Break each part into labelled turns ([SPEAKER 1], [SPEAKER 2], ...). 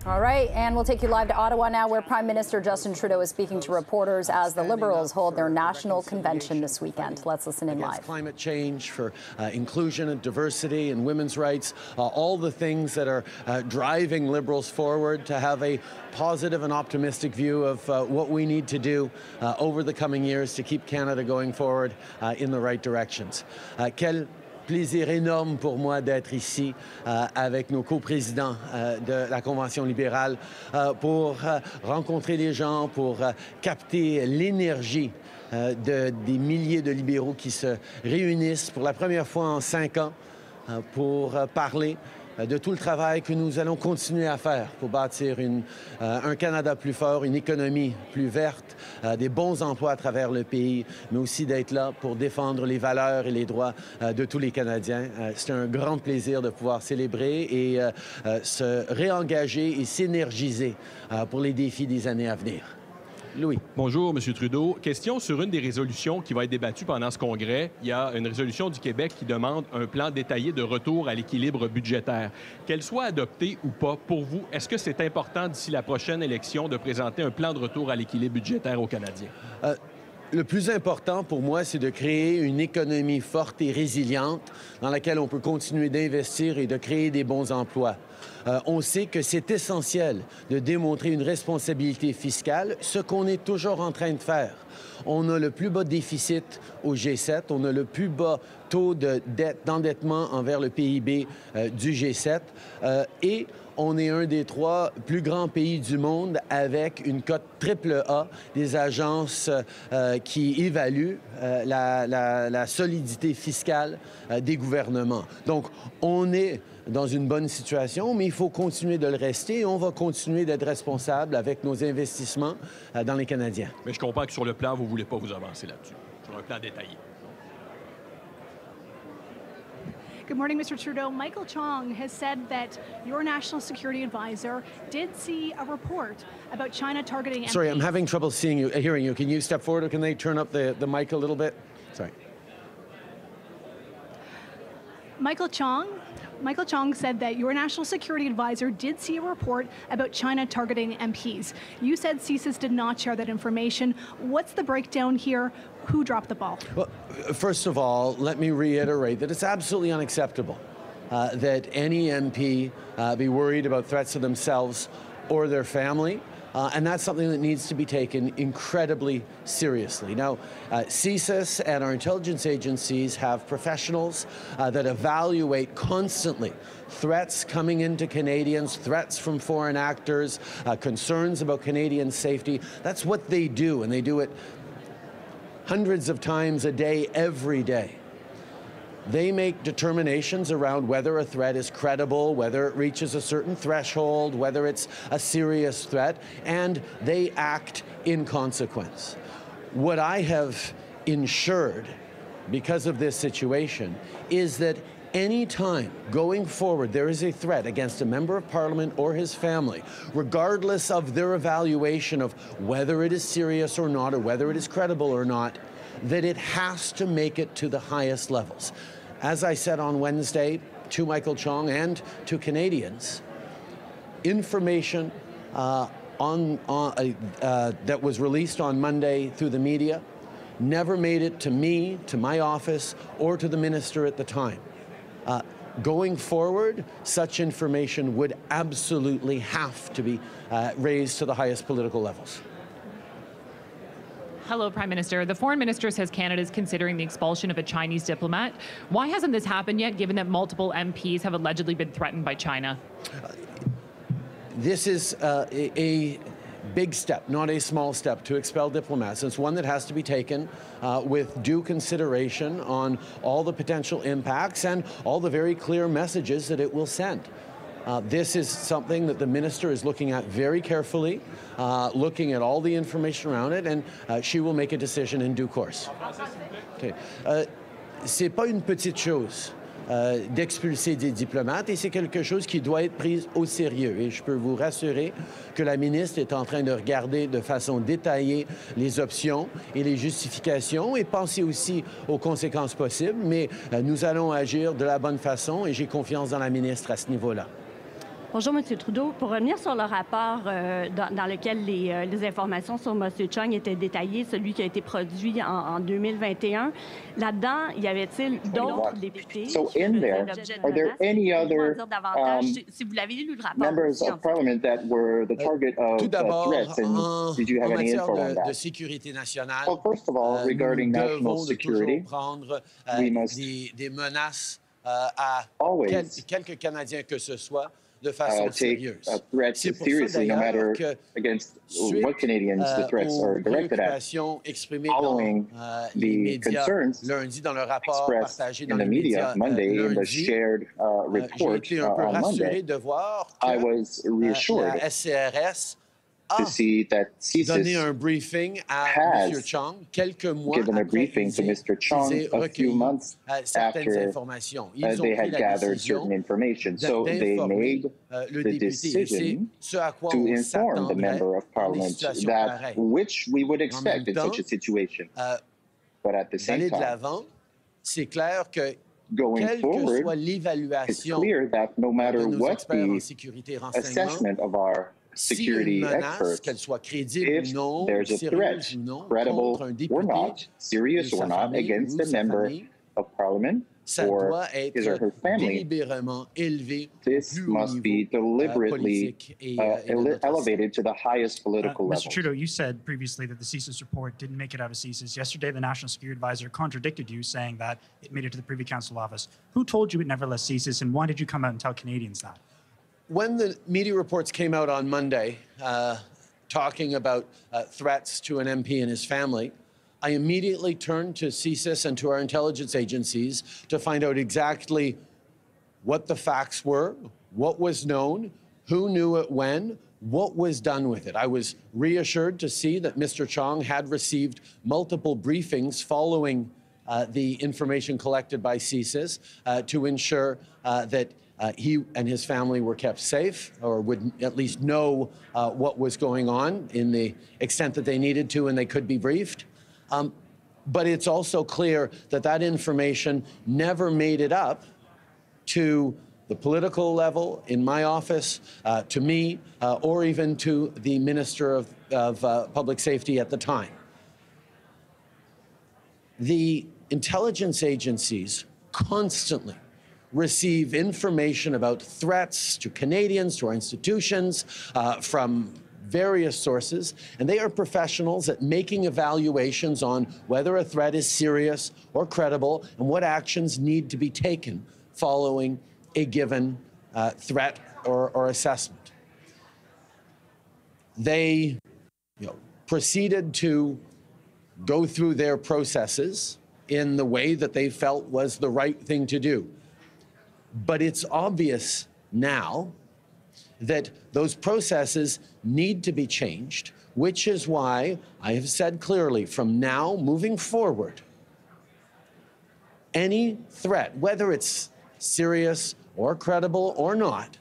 [SPEAKER 1] All right, and we'll take you live to Ottawa now, where Prime Minister Justin Trudeau is speaking to reporters as the Liberals hold their national convention this weekend. Let's listen in live.
[SPEAKER 2] Climate change, for inclusion and diversity and women's rights, all the things that are driving Liberals forward to have a positive and optimistic view of what we need to do over the coming years to keep Canada going forward in the right directions. Quel plaisir énorme pour moi d'être ici avec nos coprésidents de la Convention libérale pour rencontrer les gens, pour capter l'énergie des milliers de libéraux qui se réunissent pour la première fois en 5 ans pour parler de tout le travail que nous allons continuer à faire pour bâtir un Canada plus fort, une économie plus verte, des bons emplois à travers le pays, mais aussi d'être là pour défendre les valeurs et les droits de tous les Canadiens. C'est un grand plaisir de pouvoir célébrer et se réengager et s'énergiser pour les défis des années à venir. Louis.
[SPEAKER 3] Bonjour, M. Trudeau. Question sur une des résolutions qui va être débattue pendant ce congrès. Il y a une résolution du Québec qui demande un plan détaillé de retour à l'équilibre budgétaire. Qu'elle soit adoptée ou pas, pour vous, est-ce que c'est important d'ici la prochaine élection de présenter un plan de retour à l'équilibre budgétaire aux Canadiens?
[SPEAKER 2] Le plus important pour moi, c'est de créer une économie forte et résiliente dans laquelle on peut continuer d'investir et de créer des bons emplois. On sait que c'est essentiel de démontrer une responsabilité fiscale, ce qu'on est toujours en train de faire. On a le plus bas déficit au G7, on a le plus bas taux d'endettement envers le PIB du G7 et on est un des 3 plus grands pays du monde avec une cote AAA des agences qui évaluent la solidité fiscale des gouvernements. Donc, on est dans une bonne situation, mais il faut continuer de le rester et on va continuer d'être responsable avec nos investissements dans les Canadiens.
[SPEAKER 3] Mais je comprends que sur le plan, vous ne voulez pas vous avancer là-dessus, sur un plan détaillé.
[SPEAKER 4] Good morning, Mr. Trudeau. Michael Chong has said that your national security advisor did see a report about China targeting MPs.
[SPEAKER 2] Sorry, I'm having trouble hearing you. Can you step forward or can they turn up the mic a little bit? Sorry.
[SPEAKER 4] Michael Chong said that your national security advisor did see a report about China targeting MPs. You said CSIS did not share that information. What's the breakdown here? Who dropped the ball? Well,
[SPEAKER 2] first of all, let me reiterate that it's absolutely unacceptable that any MP be worried about threats to themselves or their family. And that's something that needs to be taken incredibly seriously. Now, CSIS and our intelligence agencies have professionals that evaluate constantly threats coming into Canadians, threats from foreign actors, concerns about Canadian safety. That's what they do, and they do it hundreds of times a day, every day. They make determinations around whether a threat is credible, whether it reaches a certain threshold, whether it's a serious threat, and they act in consequence. What I have ensured because of this situation is that any time going forward there is a threat against a member of Parliament or his family, regardless of their evaluation of whether it is serious or not, or whether it is credible or not, that it has to make it to the highest levels. As I said on Wednesday to Michael Chong and to Canadians, information that was released on Monday through the media never made it to me, to my office, or to the minister at the time. Going forward, such information would absolutely have to be raised to the highest political levels.
[SPEAKER 5] Hello, Prime Minister. The Foreign Minister says Canada is considering the expulsion of a Chinese diplomat. Why hasn't this happened yet, given that multiple MPs have allegedly been threatened by China?
[SPEAKER 2] This is a big step, not a small step, to expel diplomats. It's one that has to be taken with due consideration on all the potential impacts and all the very clear messages that it will send. This is something that the minister is looking at very carefully, looking at all the information around it, and she will make a decision in due course. Okay. C'est pas une petite chose d'expulser des diplomates et c'est quelque chose qui doit être pris au sérieux. Et je peux vous rassurer que la ministre est en train de regarder de façon détaillée les options et les justifications et penser aussi aux conséquences possibles, mais nous allons agir de la bonne façon et j'ai confiance dans la ministre à ce niveau-là.
[SPEAKER 6] Bonjour, M. Trudeau. Pour revenir sur le rapport dans lequel les informations sur M. Chong étaient détaillées, celui qui a été produit en 2021, là-dedans, y avait-il d'autres députés
[SPEAKER 7] So in there, are there any other
[SPEAKER 6] si vous l'avez lu le rapport
[SPEAKER 7] members of Parliament that were the target of
[SPEAKER 2] Tout d'abord,
[SPEAKER 7] threats, and did you have
[SPEAKER 2] en
[SPEAKER 7] any
[SPEAKER 2] matière
[SPEAKER 7] info on
[SPEAKER 2] de
[SPEAKER 7] that?
[SPEAKER 2] sécurité nationale,
[SPEAKER 7] Well, first of all, regarding
[SPEAKER 2] nous
[SPEAKER 7] national
[SPEAKER 2] devons de
[SPEAKER 7] security,
[SPEAKER 2] toujours prendre
[SPEAKER 7] we must
[SPEAKER 2] des menaces à
[SPEAKER 7] always
[SPEAKER 2] quelques Canadiens que ce soit de façon
[SPEAKER 7] take
[SPEAKER 2] sérieuse.
[SPEAKER 7] threats
[SPEAKER 2] C'est pour
[SPEAKER 7] seriously,
[SPEAKER 2] ça
[SPEAKER 7] no matter
[SPEAKER 2] d'ailleurs que
[SPEAKER 7] against
[SPEAKER 2] suite
[SPEAKER 7] what Canadians the threats are
[SPEAKER 2] aux
[SPEAKER 7] directed at.
[SPEAKER 2] préoccupations exprimées
[SPEAKER 7] Following
[SPEAKER 2] dans
[SPEAKER 7] the
[SPEAKER 2] les médias
[SPEAKER 7] concerns
[SPEAKER 2] lundi, dans le rapport
[SPEAKER 7] expressed
[SPEAKER 2] partagé
[SPEAKER 7] in
[SPEAKER 2] dans
[SPEAKER 7] the
[SPEAKER 2] les
[SPEAKER 7] media
[SPEAKER 2] médias
[SPEAKER 7] Monday in the
[SPEAKER 2] lundi,
[SPEAKER 7] shared
[SPEAKER 2] j'ai
[SPEAKER 7] report
[SPEAKER 2] été un peu
[SPEAKER 7] on
[SPEAKER 2] rassuré
[SPEAKER 7] Monday,
[SPEAKER 2] de voir
[SPEAKER 7] I
[SPEAKER 2] que
[SPEAKER 7] was reassured
[SPEAKER 2] la SCRS
[SPEAKER 7] to
[SPEAKER 2] a
[SPEAKER 7] see that
[SPEAKER 2] donné
[SPEAKER 7] CSIS
[SPEAKER 2] un briefing à
[SPEAKER 7] has
[SPEAKER 2] M. Chong quelques mois
[SPEAKER 7] given a
[SPEAKER 2] après
[SPEAKER 7] briefing to
[SPEAKER 2] qu'ils
[SPEAKER 7] Mr. Chong
[SPEAKER 2] aient
[SPEAKER 7] a few
[SPEAKER 2] recueilli
[SPEAKER 7] months
[SPEAKER 2] certaines
[SPEAKER 7] after
[SPEAKER 2] informations. Ils ont
[SPEAKER 7] they
[SPEAKER 2] pris
[SPEAKER 7] had
[SPEAKER 2] la
[SPEAKER 7] gathered certain
[SPEAKER 2] décision
[SPEAKER 7] information. So they
[SPEAKER 2] d'informer
[SPEAKER 7] made
[SPEAKER 2] le
[SPEAKER 7] the
[SPEAKER 2] député. Et c'est
[SPEAKER 7] decision
[SPEAKER 2] ce à quoi
[SPEAKER 7] to
[SPEAKER 2] on
[SPEAKER 7] inform the
[SPEAKER 2] s'attendrait
[SPEAKER 7] member of
[SPEAKER 2] dans des
[SPEAKER 7] Parliament
[SPEAKER 2] situations
[SPEAKER 7] that
[SPEAKER 2] pareilles.
[SPEAKER 7] which we would
[SPEAKER 2] En même
[SPEAKER 7] expect in
[SPEAKER 2] temps,
[SPEAKER 7] such a situation. But at the same
[SPEAKER 2] d'aller de
[SPEAKER 7] time,
[SPEAKER 2] l'avant, c'est clair que
[SPEAKER 7] going
[SPEAKER 2] quelle que
[SPEAKER 7] forward,
[SPEAKER 2] soit
[SPEAKER 7] it's
[SPEAKER 2] l'évaluation
[SPEAKER 7] clear that no
[SPEAKER 2] de
[SPEAKER 7] matter
[SPEAKER 2] nos
[SPEAKER 7] what
[SPEAKER 2] experts en
[SPEAKER 7] the
[SPEAKER 2] sécurité et renseignement,
[SPEAKER 7] assessment of our
[SPEAKER 2] si une
[SPEAKER 7] security
[SPEAKER 2] menace,
[SPEAKER 7] experts,
[SPEAKER 2] qu'elle soit crédible
[SPEAKER 7] if
[SPEAKER 2] ou non,
[SPEAKER 7] there's a threat,
[SPEAKER 2] sérieuse ou non,
[SPEAKER 7] credible
[SPEAKER 2] contre un
[SPEAKER 7] or
[SPEAKER 2] député
[SPEAKER 7] not, serious
[SPEAKER 2] et
[SPEAKER 7] or
[SPEAKER 2] sa
[SPEAKER 7] not,
[SPEAKER 2] famille
[SPEAKER 7] against
[SPEAKER 2] ou
[SPEAKER 7] a
[SPEAKER 2] sa
[SPEAKER 7] member
[SPEAKER 2] famille,
[SPEAKER 7] of Parliament
[SPEAKER 2] ça
[SPEAKER 7] or
[SPEAKER 2] doit
[SPEAKER 7] his or
[SPEAKER 2] être
[SPEAKER 7] her family,
[SPEAKER 2] délibérément élevé au
[SPEAKER 7] this
[SPEAKER 2] plus haut
[SPEAKER 7] must be
[SPEAKER 2] niveau
[SPEAKER 7] deliberately
[SPEAKER 2] politique et de notre
[SPEAKER 7] elevated to the highest political level.
[SPEAKER 8] Mr. Trudeau, you said previously that the CSIS report didn't make it out of CSIS. Yesterday, the National Security Advisor contradicted you, saying that it made it to the Privy Council office. Who told you it never left CSIS, and why did you come out and tell Canadians that?
[SPEAKER 2] When the media reports came out on Monday, talking about threats to an MP and his family, I immediately turned to CSIS and to our intelligence agencies to find out exactly what the facts were, what was known, who knew it when, what was done with it. I was reassured to see that Mr. Chong had received multiple briefings following the information collected by CSIS to ensure that he and his family were kept safe, or would at least know what was going on in the extent that they needed to and they could be briefed. But it's also clear that that information never made it up to the political level in my office, to me, or even to the Minister of Public Safety at the time. The intelligence agencies constantly receive information about threats to Canadians, to our institutions, from various sources, and they are professionals at making evaluations on whether a threat is serious or credible and what actions need to be taken following a given threat or assessment. They proceeded to go through their processes in the way that they felt was the right thing to do. But it's obvious now that those processes need to be changed, which is why I have said clearly from now moving forward, any threat, whether it's serious or credible or not,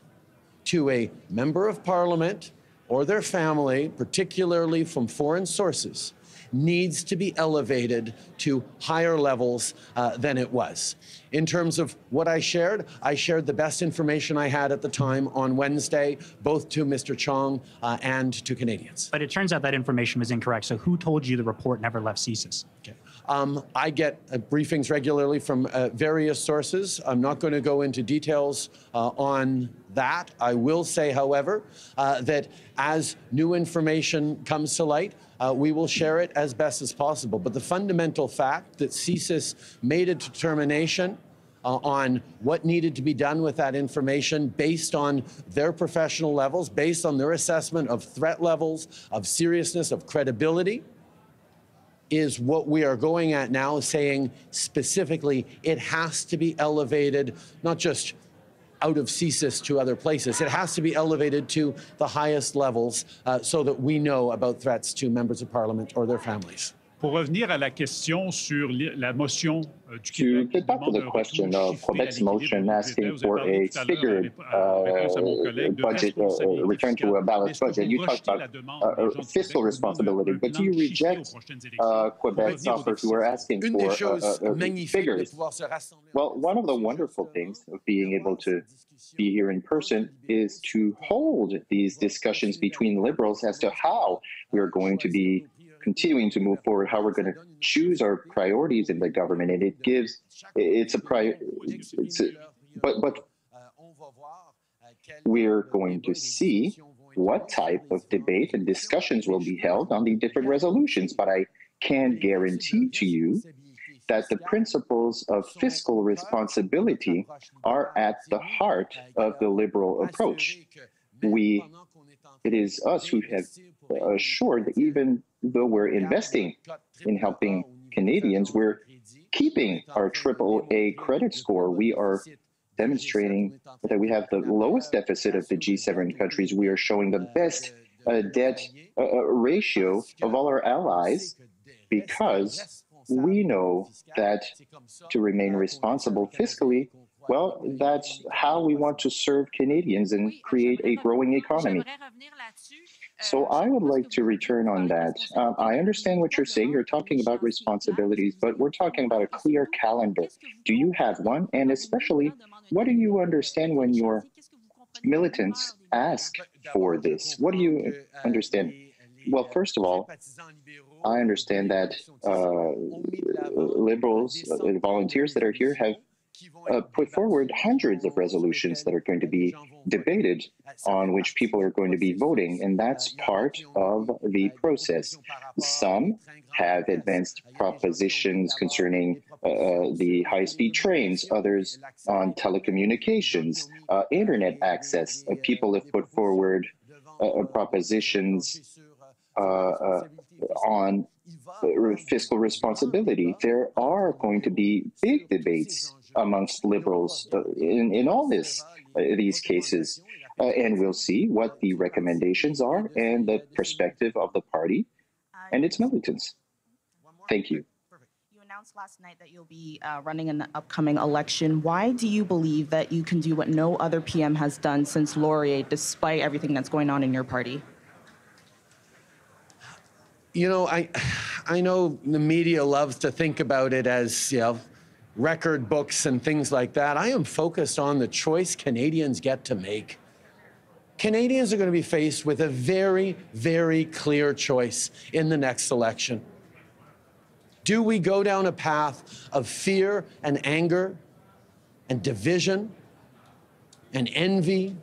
[SPEAKER 2] to a member of Parliament or their family, particularly from foreign sources, needs to be elevated to higher levels than it was. In terms of what I shared the best information I had at the time on Wednesday, both to Mr. Chong and to Canadians.
[SPEAKER 8] But it turns out that information was incorrect. So who told you the report never left CSIS?
[SPEAKER 2] Okay. I get briefings regularly from various sources. I'm not going to go into details on that. I will say, however, that as new information comes to light, we will share it as best as possible. But the fundamental fact that CSIS made a determination on what needed to be done with that information based on their professional levels, based on their assessment of threat levels, of seriousness, of credibility, is what we are going at now, saying specifically it has to be elevated, not just out of CSIS to other places. It has to be elevated to the highest levels so that we know about threats to members of Parliament or their families.
[SPEAKER 9] Pour revenir à la question sur la motion du
[SPEAKER 7] To
[SPEAKER 9] Québec
[SPEAKER 7] get back to the question of Quebec's motion asking for a figured budget, return to a balanced budget, you talked about fiscal responsibility, but do you reject Quebec's offer who are asking for figures? Well, one of the wonderful things of being able to be here in person is to hold these discussions between Liberals as to how we're going to be continuing to move forward, how we're going to choose our priorities in the government, and but we're going to see what type of debate and discussions will be held on the different resolutions. But I can guarantee to you that the principles of fiscal responsibility are at the heart of the Liberal approach. It is us who have assured that even though we're investing in helping Canadians, we're keeping our AAA credit score. We are demonstrating that we have the lowest deficit of the G7 countries. We are showing the best debt ratio of all our allies, because we know that to remain responsible fiscally, well, that's how we want to serve Canadians and create a growing economy. So I would like to return on that. I understand what you're saying. You're talking about responsibilities, but we're talking about a clear calendar. Do you have one? And especially, what do you understand when your militants ask for this? What do you understand? Well, first of all, I understand that Liberals, volunteers that are here have put forward hundreds of resolutions that are going to be debated, on which people are going to be voting, and that's part of the process. Some have advanced propositions concerning the high-speed trains, others on telecommunications, internet access. People have put forward propositions on fiscal responsibility. There are going to be big debates amongst Liberals in all these cases. And we'll see what the recommendations are and the perspective of the party and its militants. Thank you.
[SPEAKER 10] You announced last night that you'll be running in the upcoming election. Why do you believe that you can do what no other PM has done since Laurier, despite everything that's going on in your party?
[SPEAKER 2] You know, I know the media loves to think about it as, record books and things like that. I am focused on the choice Canadians get to make. Canadians are going to be faced with a very, very clear choice in the next election. Do we go down a path of fear and anger and division and envy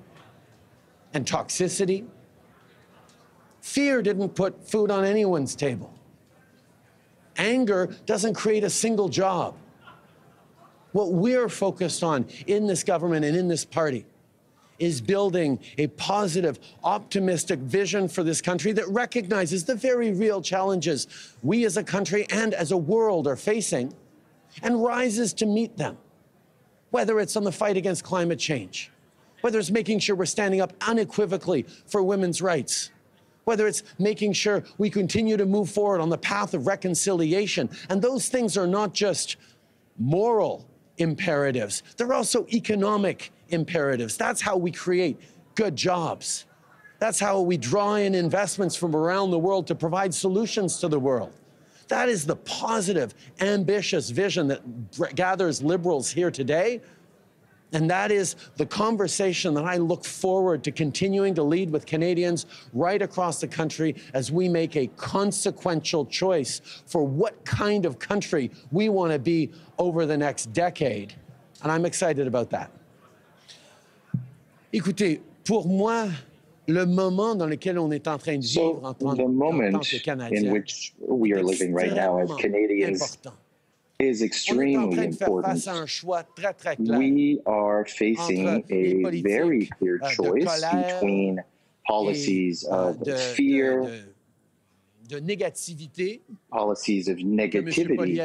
[SPEAKER 2] and toxicity? Fear didn't put food on anyone's table. Anger doesn't create a single job. What we're focused on in this government and in this party is building a positive, optimistic vision for this country that recognizes the very real challenges we as a country and as a world are facing and rises to meet them. Whether it's on the fight against climate change, whether it's making sure we're standing up unequivocally for women's rights, whether it's making sure we continue to move forward on the path of reconciliation. And those things are not just moral imperatives, they're also economic imperatives. That's how we create good jobs. That's how we draw in investments from around the world to provide solutions to the world. That is the positive, ambitious vision that gathers Liberals here today. And that is the conversation that I look forward to continuing to lead with Canadians right across the country as we make a consequential choice for what kind of country we want to be over the next decade. And I'm excited about that. Écoutez, pour moi, le moment dans lequel on est en train de vivre en tant que Canadiens,
[SPEAKER 7] in which we are living right now as Canadians is extremely important. We are facing a very clear choice between policies of fear, policies of negativity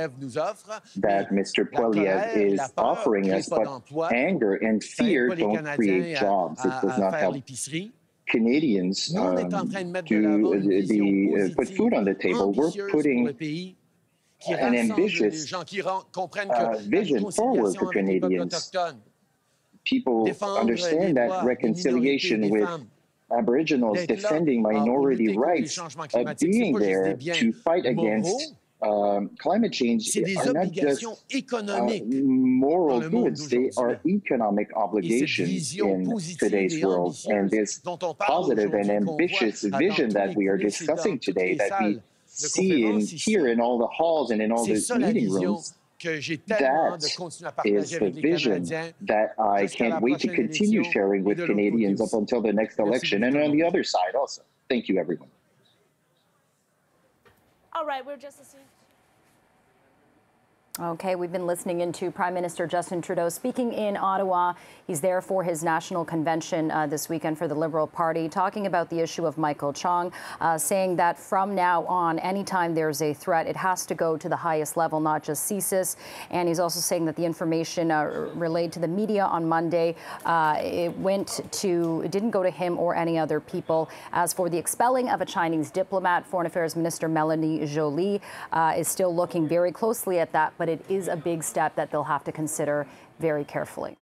[SPEAKER 7] that Mr. Poilievre is offering us, but anger and fear don't create jobs. It does not help Canadians put food on the table. We're putting an ambitious vision forward for Canadians. People understand that reconciliation with Aboriginals, defending minority rights, being there to fight against climate change are not just moral goods, they are economic obligations in today's world. And this positive and ambitious vision that we are discussing today, that we see and hear in all the halls and in all the meeting rooms, that is the vision that I can't wait to continue sharing with Canadians up until the next election, and on the other side also. Thank you, everyone.
[SPEAKER 11] All right, we're just listening.
[SPEAKER 1] Okay, we've been listening into Prime Minister Justin Trudeau speaking in Ottawa. He's there for his national convention this weekend for the Liberal Party, talking about the issue of Michael Chong, saying that from now on, anytime there's a threat, it has to go to the highest level, not just CSIS. And he's also saying that the information relayed to the media on Monday, it didn't go to him or any other people. As for the expelling of a Chinese diplomat, Foreign Affairs Minister Melanie Joly is still looking very closely at that, but it is a big step that they'll have to consider very carefully.